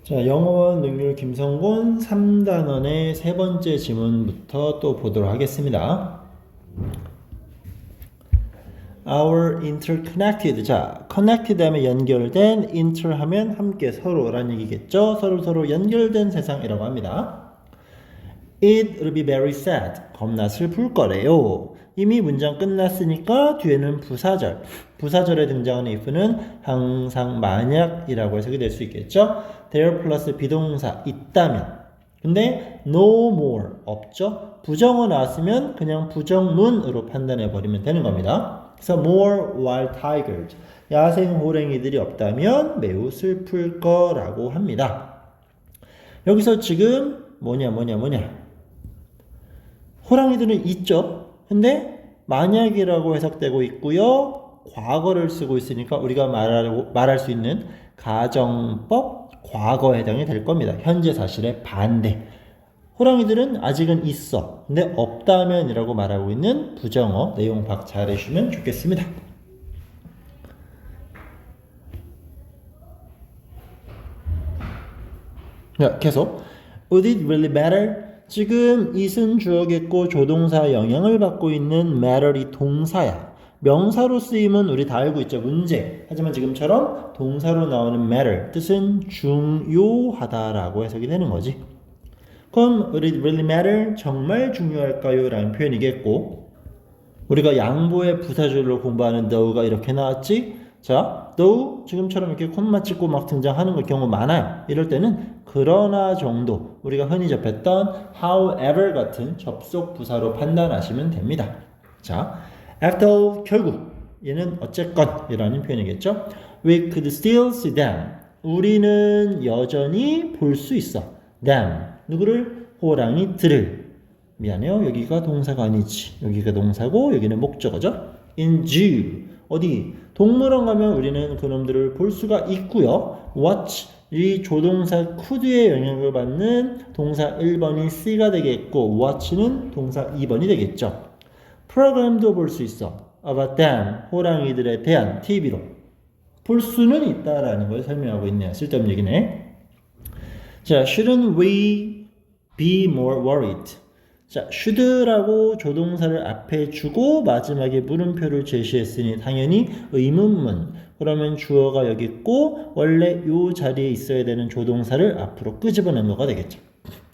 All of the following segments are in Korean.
자, 영어원 능률 김성곤 3단원의 세 번째 지문부터 또 보도록 하겠습니다. Our interconnected. 자, connected 하면 연결된, inter 하면 함께 서로라는 얘기겠죠. 서로 연결된 세상이라고 합니다. It will be very sad. 겁나 슬플 거래요. 이미 문장 끝났으니까 뒤에는 부사절. 부사절에 등장하는 if는 항상 만약이라고 해석이 될 수 있겠죠. there 플러스 비동사 있다면. 근데 no more 없죠. 부정어 나왔으면 그냥 부정문으로 판단해 버리면 되는 겁니다. 그래서 more wild tigers. 야생 호랭이들이 없다면 매우 슬플 거라고 합니다. 여기서 지금 뭐냐. 호랑이들은 있죠. 근데 만약이라고 해석되고 있고요. 과거를 쓰고 있으니까 우리가 말할 수 있는 가정법 과거에 해당이 될 겁니다. 현재 사실의 반대. 호랑이들은 아직은 있어. 근데 없다면이라고 말하고 있는 부정어 내용 파악 잘 해주시면 좋겠습니다. 자, 계속. Would it really matter? 지금 it은 주어겠고 조동사 영향을 받고 있는 matter이 동사야. 명사로 쓰임은 우리 다 알고 있죠. 문제. 하지만 지금처럼 동사로 나오는 matter 뜻은 중요하다라고 해석이 되는 거지. 그럼 would it really matter? 정말 중요할까요? 라는 표현이겠고 우리가 양보의 부사절로 공부하는 though가 이렇게 나왔지. 자, though 지금처럼 이렇게 콤마 찍고 막 등장하는 경우 많아요. 이럴 때는 그러나 정도 우리가 흔히 접했던 however 같은 접속 부사로 판단하시면 됩니다. 자, after all 결국 얘는 어쨌건 이라는 표현이겠죠. We could still see them. 우리는 여전히 볼 수 있어. them 누구를? 호랑이들을. 미안해요. 여기가 동사가 아니지. 여기가 동사고 여기는 목적어죠. in zoo 어디? 동물원 가면 우리는 그놈들을 볼 수가 있고요. watch 이 조동사 could의 영향을 받는 동사 1번이 C가 되겠고 watch는 동사 2번이 되겠죠. 프로그램도 볼 수 있어. about them 호랑이들에 대한 TV로 볼 수는 있다라는 걸 설명하고 있네요. 쓸데없는 얘기네. 자, shouldn't we be more worried? 자, should라고 조동사를 앞에 주고 마지막에 물음표를 제시했으니 당연히 의문문. 그러면 주어가 여기 있고 원래 이 자리에 있어야 되는 조동사를 앞으로 끄집어낸 거가 되겠죠.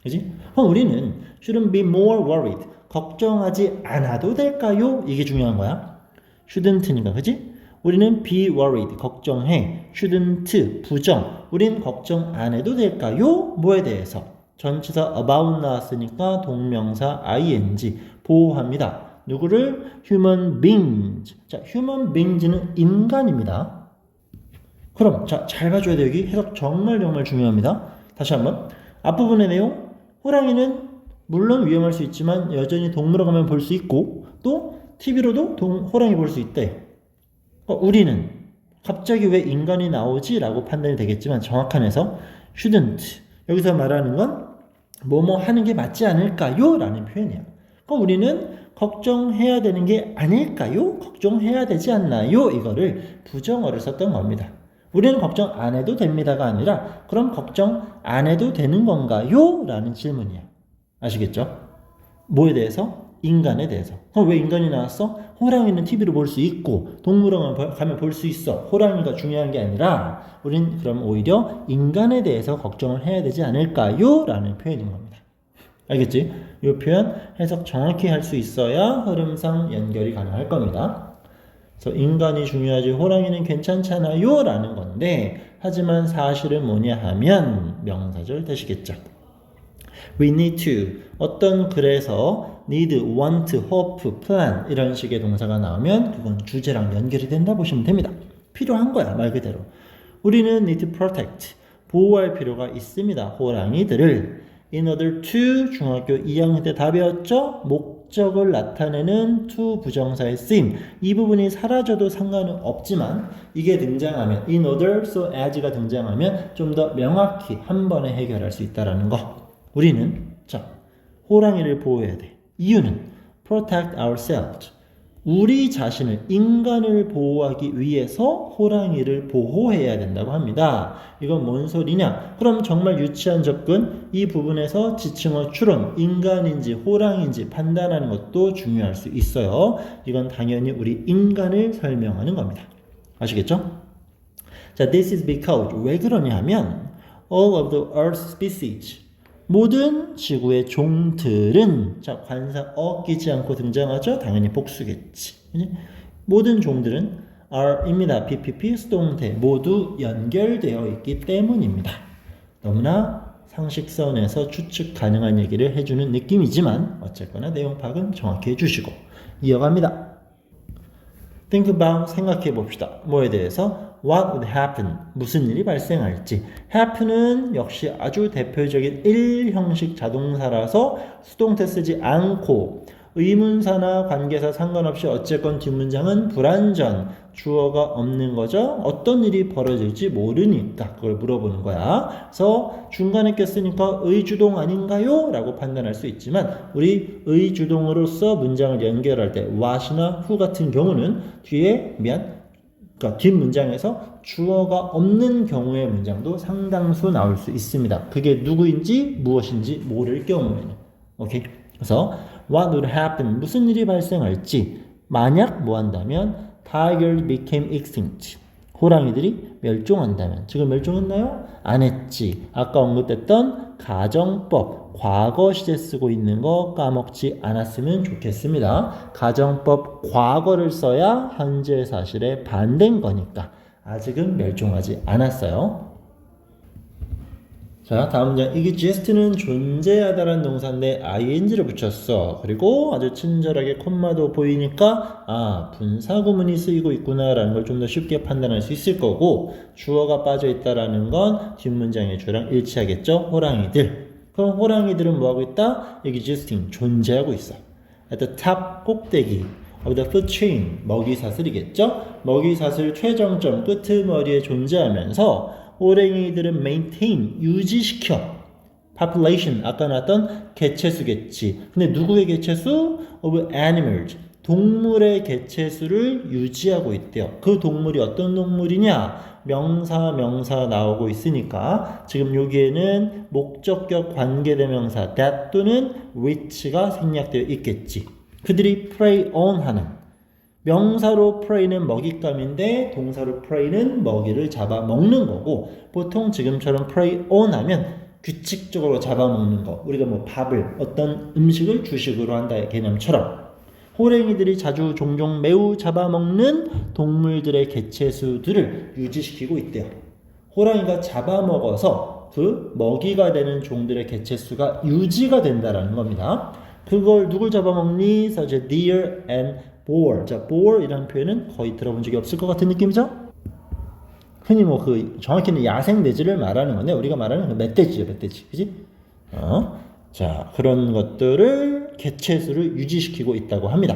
그지? 그럼 우리는 shouldn't be more worried. 걱정하지 않아도 될까요? 이게 중요한 거야. shouldn't니까, 그지? 우리는 be worried. 걱정해. shouldn't 부정. 우린 걱정 안 해도 될까요? 뭐에 대해서? 전치사 about 나왔으니까 동명사 ing 보호합니다. 누구를? human beings. 자, human beings는 인간입니다. 그럼 자, 잘 봐줘야 돼요. 여기 해석 정말 중요합니다. 다시 한번 앞부분의 내용. 호랑이는 물론 위험할 수 있지만 여전히 동물원 가면 볼 수 있고 또 TV로도 호랑이 볼 수 있대. 우리는 갑자기 왜 인간이 나오지? 라고 판단이 되겠지만 정확한 해석 shouldn't. 여기서 말하는 건 뭐뭐 하는 게 맞지 않을까요? 라는 표현이야. 그럼 우리는 걱정해야 되는 게 아닐까요? 걱정해야 되지 않나요? 이거를 부정어를 썼던 겁니다. 우리는 걱정 안 해도 됩니다가 아니라 그럼 걱정 안 해도 되는 건가요? 라는 질문이야. 아시겠죠? 뭐에 대해서? 인간에 대해서. 그럼 왜 인간이 나왔어? 호랑이는 TV로 볼 수 있고 동물원 가면 볼 수 있어. 호랑이가 중요한 게 아니라 우린 그럼 오히려 인간에 대해서 걱정을 해야 되지 않을까요? 라는 표현인 겁니다. 알겠지? 이 표현 해석 정확히 할 수 있어야 흐름상 연결이 가능할 겁니다. 그래서 인간이 중요하지 호랑이는 괜찮잖아요? 라는 건데 하지만 사실은 뭐냐 하면 명사절 되시겠죠. We need to 어떤 그래서 need, want, hope, plan 이런 식의 동사가 나오면 그건 주제랑 연결이 된다 보시면 됩니다. 필요한 거야 말 그대로. 우리는 need to protect 보호할 필요가 있습니다. 호랑이들을 in order to 중학교 2학년 때 다 배웠죠? 목적을 나타내는 to 부정사의 쓰임 이 부분이 사라져도 상관은 없지만 이게 등장하면 in order, so as가 등장하면 좀 더 명확히 한 번에 해결할 수 있다는 거. 우리는 자 호랑이를 보호해야 돼. 이유는 protect ourselves. 우리 자신을 인간을 보호하기 위해서 호랑이를 보호해야 된다고 합니다. 이건 뭔 소리냐? 그럼 정말 유치한 접근 이 부분에서 지칭어 추론 인간인지 호랑이인지 판단하는 것도 중요할 수 있어요. 이건 당연히 우리 인간을 설명하는 겁니다. 아시겠죠? 자, this is because 왜 그러냐 하면 all of the earth species 모든 지구의 종들은 자 관사 끼지 않고 등장하죠. 당연히 복수겠지. 모든 종들은 are입니다. PPP 수동태 모두 연결되어 있기 때문입니다. 너무나 상식선에서 추측 가능한 얘기를 해주는 느낌이지만 어쨌거나 내용 파악은 정확히 해주시고 이어갑니다. Think about 생각해 봅시다. 뭐에 대해서? What would happen? 무슨 일이 발생할지. happen은 역시 아주 대표적인 1형식 자동사라서 수동태 쓰지 않고 의문사나 관계사 상관없이 어쨌건 뒷문장은 불완전 주어가 없는 거죠. 어떤 일이 벌어질지 모르니까 그걸 물어보는 거야. 그래서 중간에 꼈으니까 의주동 아닌가요? 라고 판단할 수 있지만 우리 의주동으로서 문장을 연결할 때 what이나 who 같은 경우는 뒤에 그러니까 뒷문장에서 주어가 없는 경우의 문장도 상당수 나올 수 있습니다. 그게 누구인지 무엇인지 모를 경우에는. 오케이? 그래서 what would happen? 무슨 일이 발생할지 만약 뭐 한다면 tigers became extinct. 호랑이들이 멸종한다면 지금 멸종했나요? 안 했지. 아까 언급했던 가정법 과거 시제 쓰고 있는 거 까먹지 않았으면 좋겠습니다. 가정법 과거를 써야 현재 사실에 반대인 거니까 아직은 멸종하지 않았어요. 자, 다음 문장. exist는 존재하다라는 동사인데 ing를 붙였어. 그리고 아주 친절하게 콤마도 보이니까 분사 구문이 쓰이고 있구나라는 걸 좀 더 쉽게 판단할 수 있을 거고 주어가 빠져 있다라는 건 뒷문장의 주랑 일치하겠죠. 호랑이들. 그럼 호랑이들은 뭐하고 있다? existing 존재하고 있어. at the top 꼭대기 of the food chain 먹이사슬이겠죠. 먹이사슬 최정점 끄트머리에 존재하면서 호랭이들은 maintain, 유지시켜. population, 아까 나왔던 개체수겠지. 근데 누구의 개체수? of animals, 동물의 개체수를 유지하고 있대요. 그 동물이 어떤 동물이냐? 명사 나오고 있으니까 지금 여기에는 목적격 관계대명사 that 또는 which가 생략되어 있겠지. 그들이 prey on 하는 명사로 prey는 먹잇감인데 동사로 prey는 먹이를 잡아먹는 거고 보통 지금처럼 prey on 하면 규칙적으로 잡아먹는 거 우리가 뭐 밥을 어떤 음식을 주식으로 한다의 개념처럼 호랭이들이 자주 종종 매우 잡아먹는 동물들의 개체수들을 유지시키고 있대요. 호랑이가 잡아먹어서 그 먹이가 되는 종들의 개체수가 유지가 된다는 겁니다. 그걸 누굴 잡아먹니? such deer and boar. 자, boar이라는 표현은 거의 들어본 적이 없을 것 같은 느낌이죠? 흔히 뭐 정확히는 야생 돼지를 말하는 건데 우리가 말하는 멧돼지죠, 멧돼지, 그지? 자, 그런 것들을 개체수를 유지시키고 있다고 합니다.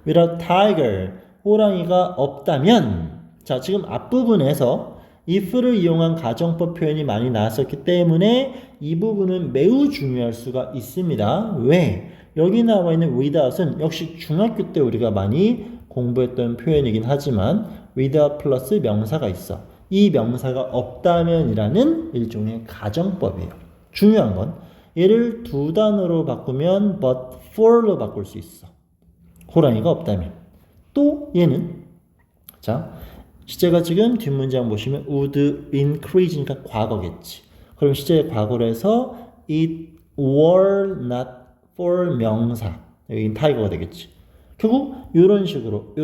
without tiger, 호랑이가 없다면, 자, 지금 앞부분에서 if를 이용한 가정법 표현이 많이 나왔었기 때문에 이 부분은 매우 중요할 수가 있습니다. 왜? 여기 나와 있는 without은 역시 중학교 때 우리가 많이 공부했던 표현이긴 하지만 without 플러스 명사가 있어. 이 명사가 없다면이라는 일종의 가정법이에요. 중요한 건 얘를 두 단어로 바꾸면 but for로 바꿀 수 있어. 호랑이가 없다면. 또 얘는 자 시제가 지금 뒷문장 보시면 would increase니까 과거겠지. 그럼 시제의 과거로 해서 it were not for 명사. 여기는 타이거가 되겠지. 결국 이런 식으로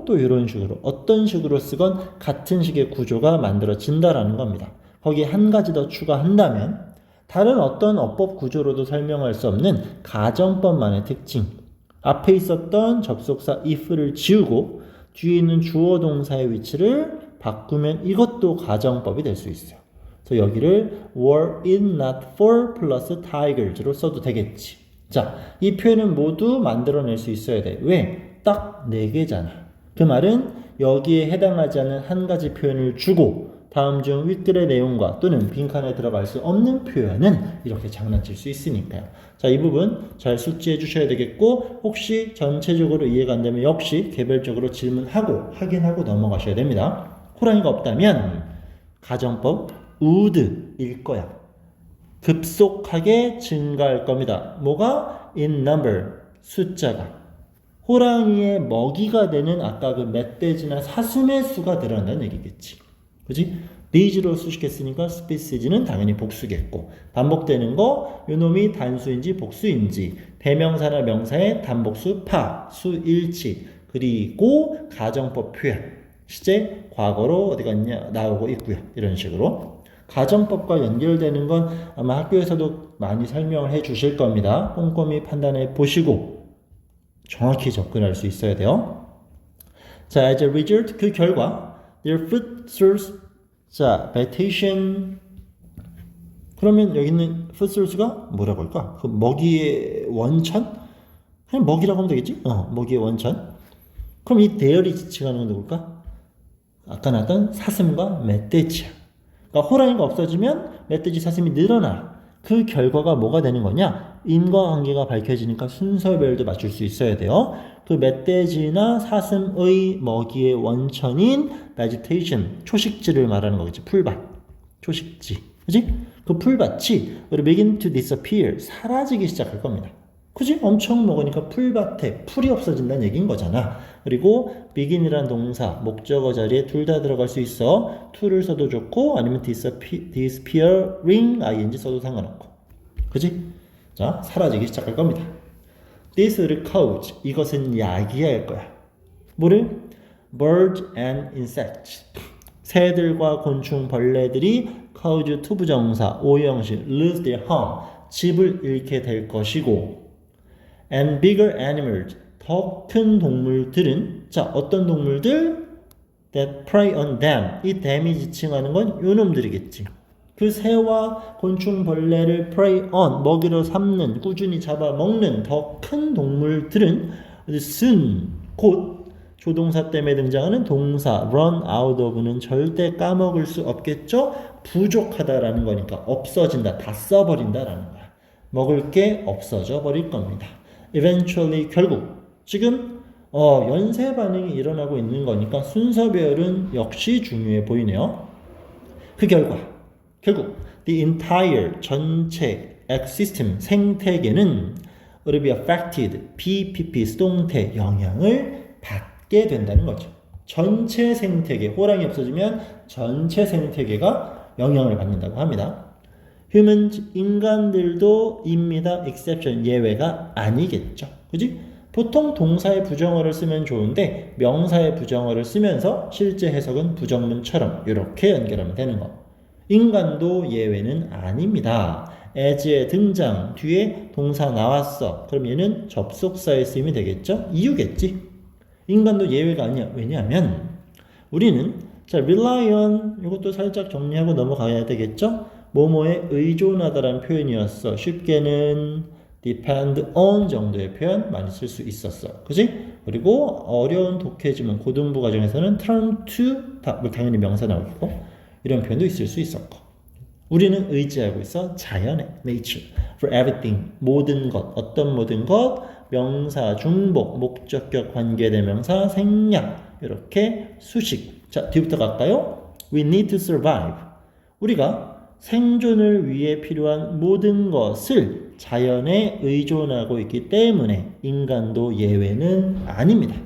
또 이런 식으로 어떤 식으로 쓰건 같은 식의 구조가 만들어진다라는 겁니다. 거기에 한 가지 더 추가한다면 다른 어떤 어법 구조로도 설명할 수 없는 가정법만의 특징. 앞에 있었던 접속사 if를 지우고 뒤에 있는 주어 동사의 위치를 바꾸면 이것도 가정법이 될 수 있어요. 그래서 여기를 were it not for 플러스 tigers로 써도 되겠지. 자, 이 표현은 모두 만들어낼 수 있어야 돼. 왜? 딱 4개잖아. 그 말은 여기에 해당하지 않는 한 가지 표현을 주고 다음 중 윗글의 내용과 또는 빈칸에 들어갈 수 없는 표현은 이렇게 장난칠 수 있으니까요. 자, 이 부분 잘 숙지해 주셔야 되겠고 혹시 전체적으로 이해가 안 되면 역시 개별적으로 질문하고 확인하고 넘어가셔야 됩니다. 호랑이가 없다면 가정법 would일 거야. 급속하게 증가할 겁니다. 뭐가? in number, 숫자가. 호랑이의 먹이가 되는 아까 그 멧돼지나 사슴의 수가 늘어난다는 얘기겠지. 그지? these로 수식했으니까 species는 당연히 복수겠고 반복되는 거 요놈이 단수인지 복수인지 대명사나 명사의 단복수 파, 수일치 그리고 가정법 표현 시제 과거로 어디 갔냐 나오고 있고요. 이런 식으로 가정법과 연결되는 건 아마 학교에서도 많이 설명을 해 주실 겁니다. 꼼꼼히 판단해 보시고 정확히 접근할 수 있어야 돼요. 자, as a result 그 결과 their food source 자, vegetation 그러면 여기 있는 food source가 뭐라고 할까? 그 먹이의 원천? 그냥 먹이라고 하면 되겠지? 먹이의 원천. 그럼 이 대열이 지칭하는 건 누굴까? 아까 나왔던 사슴과 멧돼지야. 그러니까 호랑이가 없어지면 멧돼지 사슴이 늘어나. 그 결과가 뭐가 되는 거냐? 인과관계가 밝혀지니까 순서별도 맞출 수 있어야 돼요. 그 멧돼지나 사슴의 먹이의 원천인 vegetation, 초식지를 말하는 거겠지. 풀밭, 초식지. 그지? 그 풀밭이 begin to disappear, 사라지기 시작할 겁니다. 그지? 엄청 먹으니까 풀밭에 풀이 없어진다는 얘기인 거잖아. 그리고 begin이란 동사, 목적어 자리에 둘 다 들어갈 수 있어. to를 써도 좋고 아니면 disappearing ing 써도 상관없고. 그지? 자, 사라지기 시작할 겁니다. This will cause, 이것은 야기할 거야. 뭐를? Birds and insects. 새들과 곤충, 벌레들이 cause 투부정사, 오형식, lose their home, 집을 잃게 될 것이고 and bigger animals, 더 큰 동물들은 자, 어떤 동물들? that prey on them. 이 them이 지칭하는 건 요놈들이겠지. 그 새와 곤충, 벌레를 prey on, 먹이로 삼는, 꾸준히 잡아먹는 더 큰 동물들은 soon, 곧 조동사 때문에 등장하는 동사 run out of는 절대 까먹을 수 없겠죠? 부족하다라는 거니까 없어진다, 다 써버린다라는 거야. 먹을 게 없어져 버릴 겁니다. eventually, 결국 지금 연쇄 반응이 일어나고 있는 거니까 순서별은 역시 중요해 보이네요. 그 결과 결국 the entire 전체 ecosystem 생태계는 will be affected BPP 수동태 영향을 받게 된다는 거죠. 전체 생태계 호랑이 없어지면 전체 생태계가 영향을 받는다고 합니다. humans 인간들도 입니다. exception 예외가 아니겠죠. 그지? 보통 동사의 부정어를 쓰면 좋은데 명사의 부정어를 쓰면서 실제 해석은 부정문처럼 이렇게 연결하면 되는 거. 인간도 예외는 아닙니다. as의 등장 뒤에 동사 나왔어. 그럼 얘는 접속사의 쓰임이 되겠죠? 이유겠지. 인간도 예외가 아니야. 왜냐하면 우리는 자 rely on 이것도 살짝 정리하고 넘어가야 되겠죠? 뭐뭐에 의존하다라는 표현이었어. 쉽게는 depend on 정도의 표현 많이 쓸 수 있었어. 그지? 그리고 어려운 독해지문 고등부 과정에서는 turn to 당연히 명사 나오겠고 이런 표현도 있을 수 있었고 우리는 의지하고 있어 자연의 nature for everything 모든 것 어떤 모든 것 명사 중복 목적격 관계대명사 생략 이렇게 수식 자 뒤부터 갈까요? We need to survive 우리가 생존을 위해 필요한 모든 것을 자연에 의존하고 있기 때문에 인간도 예외는 아닙니다.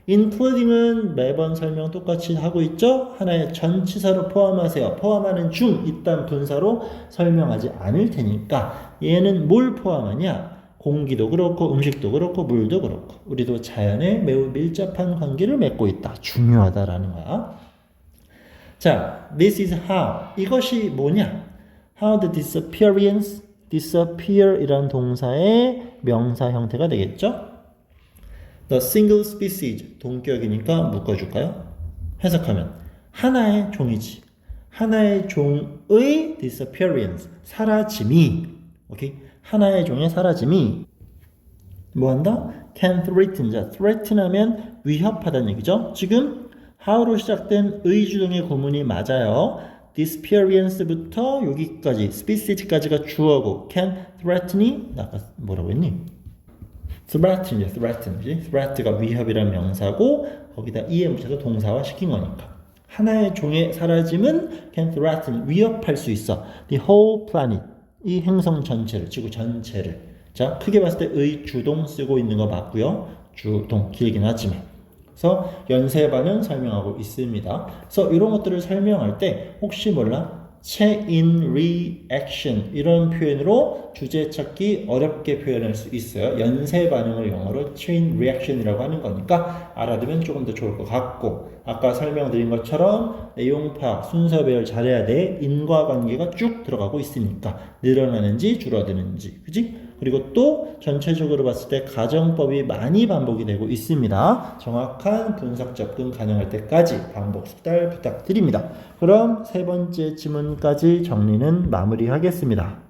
including은 매번 설명 똑같이 하고 있죠. 하나의 전치사로 포함하세요. 포함하는 중 이딴 분사로 설명하지 않을 테니까 얘는 뭘 포함하냐? 공기도 그렇고 음식도 그렇고 물도 그렇고 우리도 자연에 매우 밀접한 관계를 맺고 있다. 중요하다라는 거야. 자, this is how. 이것이 뭐냐? How the disappearance, disappear 이란 동사의 명사 형태가 되겠죠? The single species, 동격이니까 묶어줄까요? 해석하면 하나의 종이지. 하나의 종의 disappearance, 사라짐이, 오케이? 하나의 종의 사라짐이 뭐한다? Can threaten, 자, threaten 하면 위협하다는 얘기죠. 지금 how로 시작된 의주동의 구문이 맞아요. disappearance부터 여기까지 species까지가 주어고 can threaten이 아까 뭐라고 했니? threat가 위협이란 명사고 거기다 es 붙여서 동사화 시킨 거니까 하나의 종의 사라짐은 can threaten 위협할 수 있어 the whole planet 이 행성 전체를 지구 전체를 자 크게 봤을 때 의주동 쓰고 있는 거 맞고요 주동 길긴 하지만 그래서 연쇄 반응 설명하고 있습니다. 그래서 이런 것들을 설명할 때 혹시 몰라 chain reaction 이런 표현으로 주제 찾기 어렵게 표현할 수 있어요. 연쇄 반응을 영어로 chain reaction이라고 하는 거니까 알아두면 조금 더 좋을 것 같고 아까 설명드린 것처럼 내용 파악, 순서 배열 잘해야 돼. 인과관계가 쭉 들어가고 있으니까 늘어나는지 줄어드는지 그지? 그리고 또 전체적으로 봤을 때 가정법이 많이 반복이 되고 있습니다. 정확한 분석 접근 가능할 때까지 반복 숙달 부탁드립니다. 그럼 세 번째 지문까지 정리는 마무리하겠습니다.